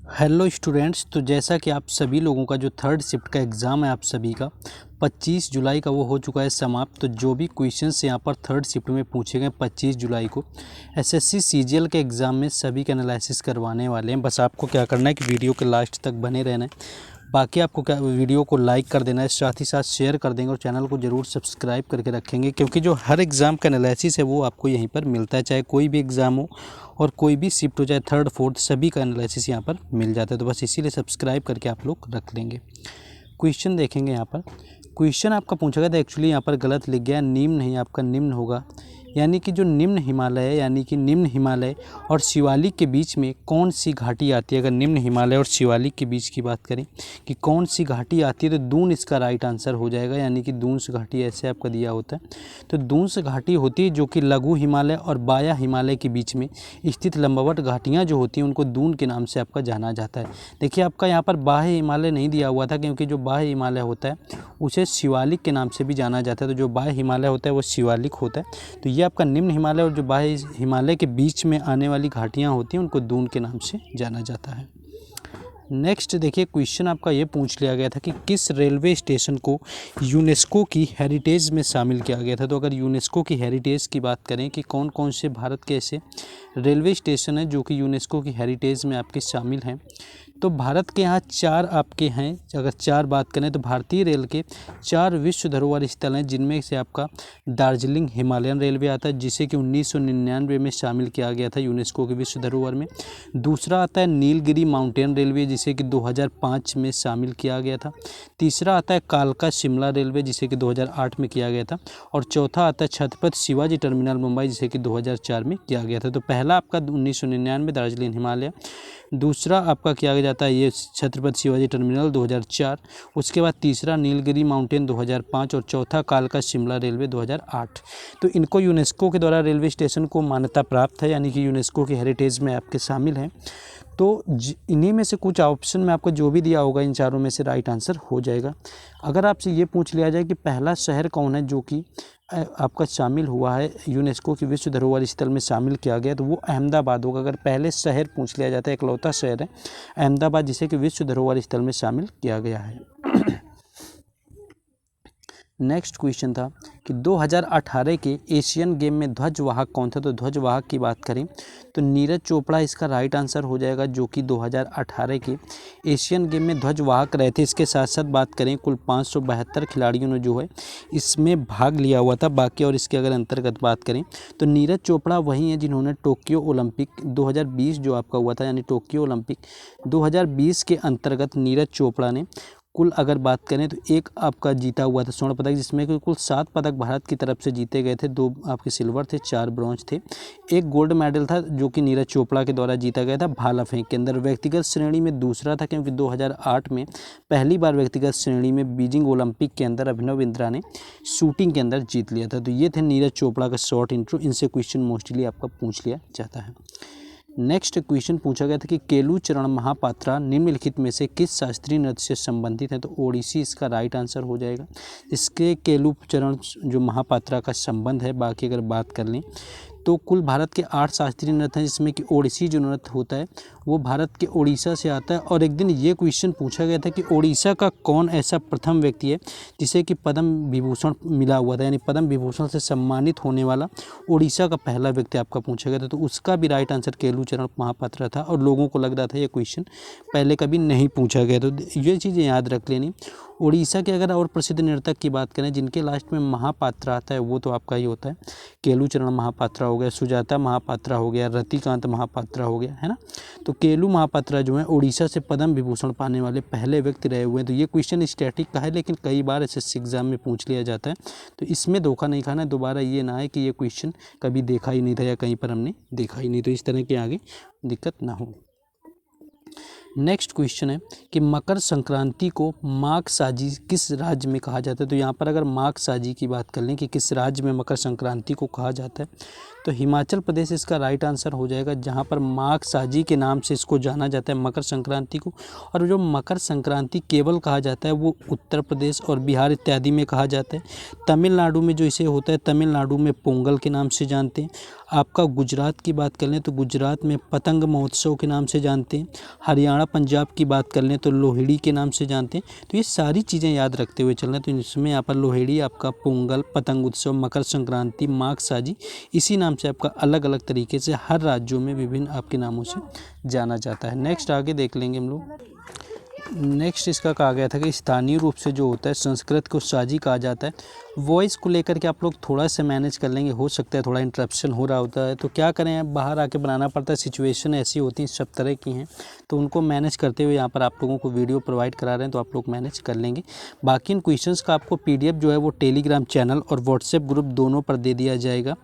Hello students, तो जैसा कि आप सभी लोगों का जो थर्ड शिफ्ट का एग्ज़ाम है आप सभी का 25 जुलाई का वो हो चुका है समाप्त। तो जो भी क्वेश्चंस यहाँ पर थर्ड शिफ्ट में पूछे गए 25 जुलाई को एसएससी सीजीएल के एग्ज़ाम में सभी का एनालिसिस करवाने वाले हैं। बस आपको क्या करना है कि वीडियो के लास्ट तक बने रहना है। बाकी आपको क्या वीडियो को लाइक कर देना है, साथ ही साथ शेयर कर देंगे और चैनल को ज़रूर सब्सक्राइब करके रखेंगे, क्योंकि जो हर एग्ज़ाम का एनालिसिस है वो आपको यहीं पर मिलता है। चाहे कोई भी एग्ज़ाम हो और कोई भी शिफ्ट हो, चाहे थर्ड फोर्थ, सभी का एनालिसिस यहाँ पर मिल जाता है। तो बस इसीलिए सब्सक्राइब करके आप लोग रख लेंगे। क्वेश्चन देखेंगे यहाँ पर। क्वेश्चन आपका पूछा गया था, एक्चुअली यहाँ पर गलत लिख गया, निम्न नहीं आपका निम्न होगा। यानी कि जो निम्न हिमालय है, यानी कि निम्न हिमालय और शिवालिक के बीच में कौन सी घाटी आती है। अगर निम्न हिमालय और शिवालिक के बीच की बात करें कि कौन सी घाटी आती है, तो दून इसका राइट आंसर हो जाएगा। यानी कि दूंस घाटी ऐसे आपका दिया होता है। तो दूंस घाटी होती है जो कि लघु हिमालय और बाया हिमालय के बीच में स्थित लंबवत घाटियाँ जो होती हैं उनको दून के नाम से आपका जाना जाता है। देखिए आपका यहाँ पर बाह्य हिमालय नहीं दिया हुआ था, क्योंकि जो बाह्य हिमालय होता है उसे शिवालिक के नाम से भी जाना जाता है। तो जो बाह्य हिमालय होता है वो शिवालिक होता है। तो ये आपका निम्न हिमालय और जो बाह्य हिमालय के बीच में आने वाली घाटियाँ होती हैं उनको दून के नाम से जाना जाता है। नेक्स्ट देखिए, क्वेश्चन आपका ये पूछ लिया गया था कि किस रेलवे स्टेशन को यूनेस्को की हेरिटेज में शामिल किया गया था। तो अगर यूनेस्को की हेरिटेज की बात करें कि कौन कौन से भारत के ऐसे रेलवे स्टेशन हैं जो कि यूनेस्को की हेरिटेज में आपके शामिल हैं, तो भारत के यहाँ 4 आपके हैं। अगर 4 बात करें तो भारतीय रेल के 4 विश्व धरोहर स्थल हैं, जिनमें से आपका दार्जिलिंग हिमालयन रेलवे आता है, जिसे कि 1999 में शामिल किया गया था यूनेस्को के विश्व धरोहर में। दूसरा आता है नीलगिरी माउंटेन रेलवे, जिसे कि 2005 में शामिल किया गया था। तीसरा आता है कालका शिमला रेलवे, जिसे कि 2008 में किया गया था। और चौथा आता है छत्रपति शिवाजी टर्मिनल मुंबई, जिसे कि 2004 में किया गया था। तो पहला आपका 1999 दार्जिलिंग हिमालय, दूसरा आपका किया जाता है ये छत्रपति शिवाजी टर्मिनल 2004, उसके बाद तीसरा नीलगिरी माउंटेन 2005 और चौथा कालका शिमला रेलवे 2008। तो इनको यूनेस्को के द्वारा रेलवे स्टेशन को मान्यता प्राप्त है, यानी कि यूनेस्को की हेरिटेज में आपके शामिल हैं। तो इन्हीं में से कुछ ऑप्शन में आपको जो भी दिया होगा इन चारों में से राइट आंसर हो जाएगा। अगर आपसे ये पूछ लिया जाए कि पहला शहर कौन है जो कि आपका शामिल हुआ है यूनेस्को की विश्व धरोहर स्थल में शामिल किया गया, तो वो अहमदाबाद होगा। अगर पहले शहर पूछ लिया जाता है, इकलौता शहर है अहमदाबाद जिसे कि विश्व धरोहर स्थल में शामिल किया गया है। नेक्स्ट क्वेश्चन था कि 2018 के एशियन गेम में ध्वजवाहक कौन था। तो ध्वजवाहक की बात करें तो नीरज चोपड़ा इसका राइट आंसर हो जाएगा, जो कि 2018 के एशियन गेम में ध्वजवाहक रहे थे। इसके साथ साथ बात करें कुल 572 खिलाड़ियों ने जो है इसमें भाग लिया हुआ था बाकी। और इसके अगर अंतर्गत बात करें तो नीरज चोपड़ा वही हैं जिन्होंने टोक्यो ओलंपिक 2020 जो आपका हुआ था, यानी टोक्यो ओलंपिक 2020 के अंतर्गत नीरज चोपड़ा ने कुल अगर बात करें तो एक आपका जीता हुआ था स्वर्ण पदक, जिसमें कि कुल 7 पदक भारत की तरफ से जीते गए थे। 2 आपके सिल्वर थे, 4 ब्रॉन्ज थे, 1 गोल्ड मेडल था जो कि नीरज चोपड़ा के द्वारा जीता गया था भाला फेंक के अंदर। व्यक्तिगत श्रेणी में दूसरा था, क्योंकि 2008 में पहली बार व्यक्तिगत श्रेणी में बीजिंग ओलंपिक के अंदर अभिनव बिंद्रा ने शूटिंग के अंदर जीत लिया था। तो ये थे नीरज चोपड़ा का शॉर्ट इंट्रो। इनसे क्वेश्चन मोस्टली आपका पूछ लिया जाता है। नेक्स्ट क्वेश्चन पूछा गया था कि केलू चरण महापात्रा निम्नलिखित में से किस शास्त्रीय नृत्य से संबंधित है। तो ओडिसी इसका राइट आंसर हो जाएगा। इसके केलू चरण जो महापात्रा का संबंध है, बाकी अगर बात कर लें तो कुल भारत के 8 शास्त्रीय नृत्य हैं, जिसमें कि ओडिसी जो नृत्य होता है वो भारत के ओडिशा से आता है। और एक दिन ये क्वेश्चन पूछा गया था कि ओडिशा का कौन ऐसा प्रथम व्यक्ति है जिसे कि पद्म विभूषण मिला हुआ था, यानी पद्म विभूषण से सम्मानित होने वाला ओडिशा का पहला व्यक्ति आपका पूछा गया था। तो उसका भी राइट आंसर केलू चरण महापात्रा था। और लोगों को लग रहा था ये क्वेश्चन पहले कभी नहीं पूछा गया, तो ये चीज़ें याद रख लेनी। उड़ीसा के अगर और प्रसिद्ध नर्तक की बात करें जिनके लास्ट में महापात्रा आता है, वो तो आपका ही होता है केलू चरण महापात्रा हो गया, सुजाता महापात्रा हो गया, रतिकांत महापात्रा हो गया, है ना। तो केलू महापात्रा जो है उड़ीसा से पद्म विभूषण पाने वाले पहले व्यक्ति रहे हुए हैं। तो ये क्वेश्चन स्टैटिक का है, लेकिन कई बार एसएससी एग्जाम में पूछ लिया जाता है, तो इसमें धोखा नहीं खाना है। दोबारा ये ना है कि ये क्वेश्चन कभी देखा ही नहीं था या कहीं पर हमने देखा ही नहीं, तो इस तरह के आगे दिक्कत ना हो। नेक्स्ट क्वेश्चन है कि मकर संक्रांति को माघसाजी किस राज्य में कहा जाता है। तो यहाँ पर अगर माघसाजी की बात कर लें कि किस राज्य में मकर संक्रांति को कहा जाता है, तो हिमाचल प्रदेश इसका राइट आंसर हो जाएगा, जहाँ पर माघ साजी के नाम से इसको जाना जाता है मकर संक्रांति को। और जो मकर संक्रांति केवल कहा जाता है वो उत्तर प्रदेश और बिहार इत्यादि में कहा जाता है। तमिलनाडु में जो इसे होता है, तमिलनाडु में पोंगल के नाम से जानते हैं। आपका गुजरात की बात कर लें तो गुजरात में पतंग महोत्सव के नाम से जानते हैं। हरियाणा पंजाब की बात कर लें तो लोहड़ी के नाम से जानते हैं। तो ये सारी चीज़ें याद रखते हुए चलना। तो इसमें यहाँ पर लोहड़ी, आपका पोंगल, पतंग उत्सव, मकर संक्रांति, माघ साजी, इसी नाम से आपका अलग अलग तरीके से हर राज्यों में विभिन्न आपके नामों से जाना जाता है। नेक्स्ट आगे देख लेंगे हम लोग। नेक्स्ट इसका कहा गया था कि स्थानीय रूप से जो होता है संस्कृत को साजी कहा जाता है। वॉइस को लेकर के आप लोग थोड़ा सा मैनेज कर लेंगे, हो सकता है थोड़ा इंटरप्शन हो रहा होता है तो क्या करें, बाहर आके बनाना पड़ता है, सिचुएशन ऐसी होती है, सब तरह की हैं, तो उनको मैनेज करते हुए यहाँ पर आप लोगों को वीडियो प्रोवाइड करा रहे हैं तो आप लोग मैनेज कर लेंगे। बाकी इन क्वेश्चंस का आपको PDF जो है वो टेलीग्राम चैनल और व्हाट्सएप ग्रुप दोनों पर दे दिया जाएगा,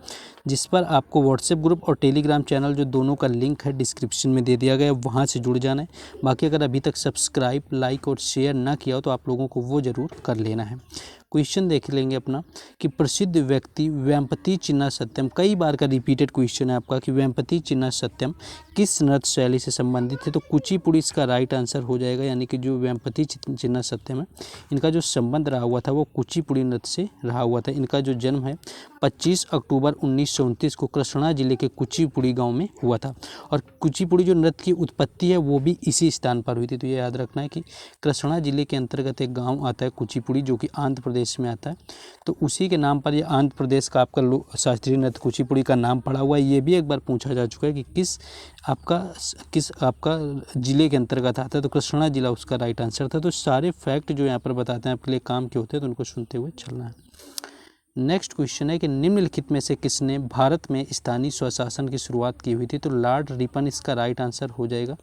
जिस पर आपको व्हाट्सएप ग्रुप और टेलीग्राम चैनल जो दोनों का लिंक है डिस्क्रिप्शन में दे दिया गया है, वहाँ से जुड़ जाना है। बाकी अगर अभी तक सब्सक्राइब, लाइक और शेयर ना किया हो तो आप लोगों को वो ज़रूर कर लेना है। क्वेश्चन देख लेंगे अपना कि प्रसिद्ध व्यक्ति वेम्पति चिन्ना सत्यम, कई बार का रिपीटेड क्वेश्चन है आपका कि वेम्पति चिन्ना सत्यम किस नृत्य शैली से संबंधित है, तो कुचिपुड़ी इसका राइट आंसर हो जाएगा। यानी कि जो वेम्पति चिन्ना सत्यम है, इनका जो संबंध रहा हुआ था वो कुचिपुड़ी नृत्य से रहा हुआ था। इनका जो जन्म है 25 अक्टूबर 1929 को कृष्णा जिले के कुचिपुड़ी गाँव में हुआ था। और कुचिपुड़ी जो नृत्य की उत्पत्ति है वो भी इसी स्थान पर हुई थी। तो ये याद रखना है कि कृष्णा जिले के अंतर्गत एक गाँव आता है कुचिपुड़ी, जो कि आंध्र प्रदेश में आता है। तो उसी के नाम पर ये आंध्र प्रदेश का आपका शास्त्रीय नृत्य कुचिपुड़ी का नाम पड़ा हुआ है। ये भी एक बार पूछा जा चुका है कि किस आपका जिले के अंतर्गत आता है, तो कृष्णा जिला उसका राइट आंसर था। तो सारे फैक्ट जो यहाँ पर बताते हैं आपके लिए काम के होते हैं, तो उनको सुनते हुए चलना है। नेक्स्ट क्वेश्चन है कि निम्नलिखित में से किसने भारत में स्थानीय स्वशासन की शुरुआत की हुई थी, तो लॉर्ड रिपन इसका राइट आंसर हो जाएगा।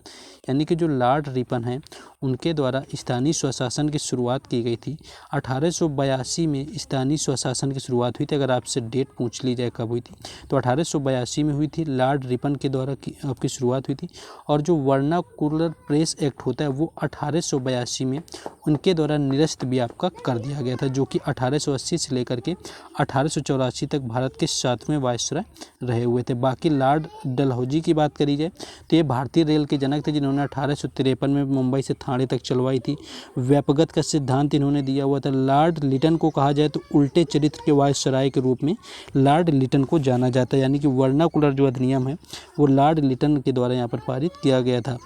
यानी कि जो लॉर्ड रिपन हैं उनके द्वारा स्थानीय स्वशासन की शुरुआत की गई थी। 1882 में स्थानीय स्वशासन की शुरुआत हुई थी। अगर आपसे डेट पूछ ली जाए कब हुई थी, तो 1882 में हुई थी, लॉर्ड रिपन के द्वारा आपकी शुरुआत हुई थी। और जो वर्नाकुलर प्रेस एक्ट होता है वो 1882 में उनके द्वारा निरस्त भी आपका कर दिया गया था, जो कि 1880 से लेकर के 1884 तक भारत के 7वें वायसराय रहे हुए थे। बाकी लॉर्ड डलहौजी की बात करी जाए तो ये भारतीय रेल के जनक थे, जिन्होंने 1853 में मुंबई से थाने तक चलवाई थी। व्यापकता का सिद्धांत इन्होंने दिया हुआ था। लॉर्ड लिटन को कहा जाए तो उल्टे चरित्र के वायसराय के रूप में लॉर्ड लिटन को जाना जाता है। यानी कि वर्नाकुलर जो अधिनियम है वो लॉर्ड लिटन के द्वारा यहाँ पर पारित किया गया था।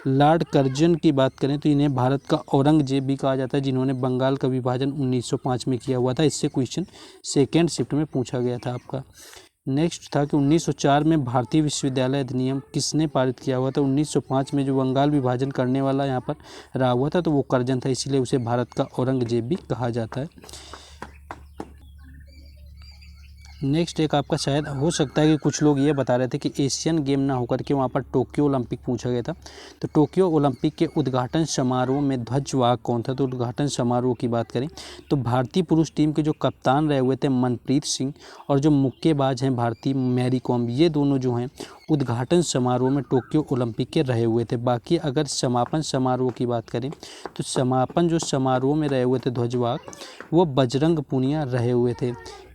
लॉर्ड कर्जन की बात करें तो इन्हें भारत का औरंगजेब भी कहा जाता है, जिन्होंने बंगाल का विभाजन 1905 में किया हुआ था। इससे क्वेश्चन सेकेंड शिफ्ट में पूछा गया था आपका। नेक्स्ट था कि 1904 में भारतीय विश्वविद्यालय अधिनियम किसने पारित किया हुआ था। 1905 में जो बंगाल विभाजन करने वाला यहाँ पर रहा हुआ था तो वो कर्जन था, इसीलिए उसे भारत का औरंगजेब भी कहा जाता है। नेक्स्ट एक आपका शायद हो सकता है कि कुछ लोग ये बता रहे थे कि एशियन गेम ना होकर के वहाँ पर टोक्यो ओलंपिक पूछा गया था। तो टोक्यो ओलंपिक के उद्घाटन समारोह में ध्वजवाहक कौन था, तो उद्घाटन समारोह की बात करें तो भारतीय पुरुष टीम के जो कप्तान रहे हुए थे मनप्रीत सिंह, और जो मुक्केबाज हैं भारतीय मैरी कॉम, ये दोनों जो हैं उद्घाटन समारोह में टोक्यो ओलंपिक के रहे हुए थे। बाकी अगर समापन समारोह की बात करें तो समापन जो समारोह में रहे हुए थे ध्वजवाहक, वो बजरंग पूनिया रहे हुए थे।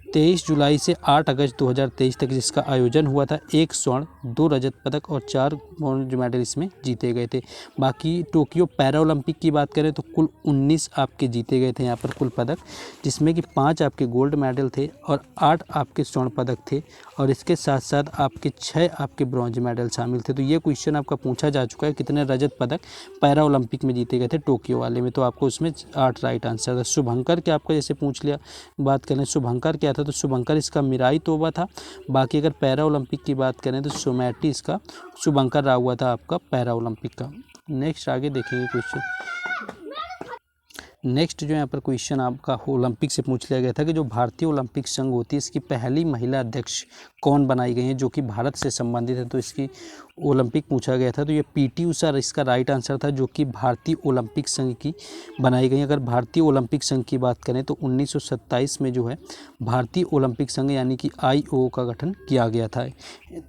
23 जुलाई से 8 अगस्त 2023 तक जिसका आयोजन हुआ था, 1 स्वर्ण, 2 रजत पदक और 4 ब्रॉन्ज मेडल इसमें जीते गए थे। बाकी टोक्यो पैरा ओलंपिक की बात करें तो कुल 19 आपके जीते गए थे यहाँ पर कुल पदक, जिसमें कि 5 आपके गोल्ड मेडल थे और 8 आपके स्वर्ण पदक थे, और इसके साथ साथ आपके 6 आपके ब्रॉन्ज मेडल शामिल थे। तो ये क्वेश्चन आपका पूछा जा चुका है, कितने रजत पदक पैरा ओलंपिक में जीते गए थे टोक्यो वाले में, तो आपको उसमें 8 राइट आंसर था। शुभंकर के आपका जैसे पूछ लिया, बात करें शुभंकर क्या था, तो शुभंकर इसका मिराई तोबा था। बाकी अगर पैरा ओलंपिक की बात करें तो सोमैटी इसका शुभंकर रहा हुआ था आपका पैरा ओलंपिक का। नेक्स्ट आगे देखेंगे क्वेश्चन। नेक्स्ट जो यहाँ पर क्वेश्चन आपका ओलंपिक से पूछ लिया गया था कि जो भारतीय ओलंपिक संघ होती है इसकी पहली महिला अध्यक्ष कौन बनाई गई हैं जो कि भारत से संबंधित है, तो इसकी ओलंपिक पूछा गया था। तो ये PT उषा इसका राइट आंसर था, जो कि भारतीय ओलंपिक संघ की बनाई गई। अगर भारतीय ओलंपिक संघ की बात करें तो 1927 में जो है भारतीय ओलंपिक संघ यानी कि IOO का गठन किया गया था।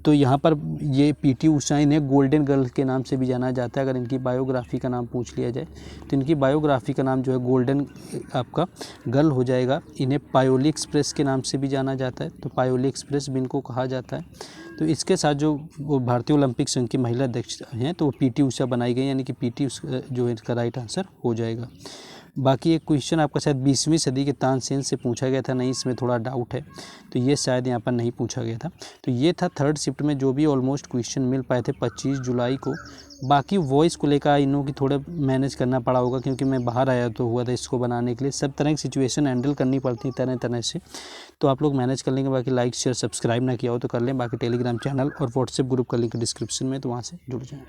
तो यहाँ पर ये PT उषा इन्हें गोल्डन गर्ल के नाम से भी जाना जाता है। अगर इनकी बायोग्राफी का नाम पूछ लिया जाए तो इनकी बायोग्राफी का नाम जो है गोल्डन आपका गर्ल हो जाएगा। इन्हें पायोली एक्सप्रेस के नाम से भी जाना जाता है। तो पायोली एक्सप्रेस भी इनको को कहा जाता है। तो इसके साथ जो वो भारतीय ओलंपिक संघ की महिला अध्यक्ष हैं तो वो पीटी उषा बनाई गई, यानी कि पीटी जो है इसका राइट आंसर हो जाएगा। बाकी एक क्वेश्चन आपका शायद 20वीं सदी के तानसेन से पूछा गया था, नहीं इसमें थोड़ा डाउट है, तो ये शायद यहाँ पर नहीं पूछा गया था। तो ये था थर्ड शिफ्ट में जो भी ऑलमोस्ट क्वेश्चन मिल पाए थे 25 जुलाई को। बाकी वॉइस को लेकर इन्हों की थोड़ा मैनेज करना पड़ा होगा, क्योंकि मैं बाहर आया तो हुआ था इसको बनाने के लिए, सब तरह की सिचुएशन हैंडल करनी पड़ती है तरह तरह से, तो आप लोग मैनेज कर लेंगे। बाकी लाइक शेयर सब्सक्राइब ना किया हो तो कर लें। बाकी टेलीग्राम चैनल और व्हाट्सएप ग्रुप का लिंक डिस्क्रिप्शन में, तो वहाँ से जुड़ जाएँ।